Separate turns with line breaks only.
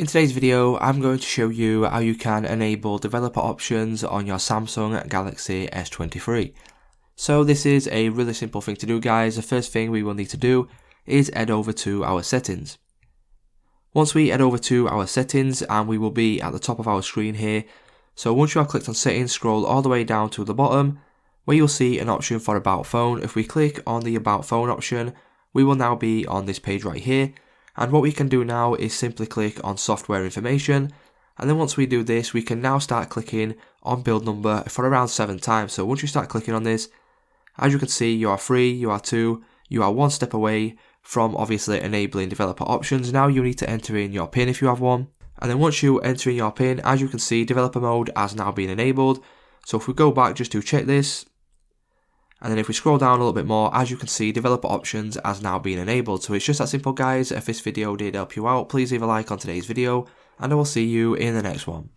In today's video, I'm going to show you how you can enable developer options on your Samsung Galaxy S23. So this is a really simple thing to do, guys. The first thing we will need to do is head over to our settings. Once we head over to our settings, and we will be at the top of our screen here. So once you have clicked on settings, scroll all the way down to the bottom where you'll see an option for About Phone. If we click on the About Phone option, we will now be on this page right here. And what we can do now is simply click on software information, and then once we do this, we can now start clicking on build number for around 7 times. So once you start clicking on this, as you can see, you are 3, you are 2, you are 1 step away from obviously enabling developer options. Now you need to enter in your PIN if you have one, and then once you enter in your PIN, as you can see, developer mode has now been enabled. So if we go back just to check this, and then if we scroll down a little bit more, as you can see, developer options has now been enabled. So it's just that simple, guys. If this video did help you out, please leave a like on today's video, and I will see you in the next one.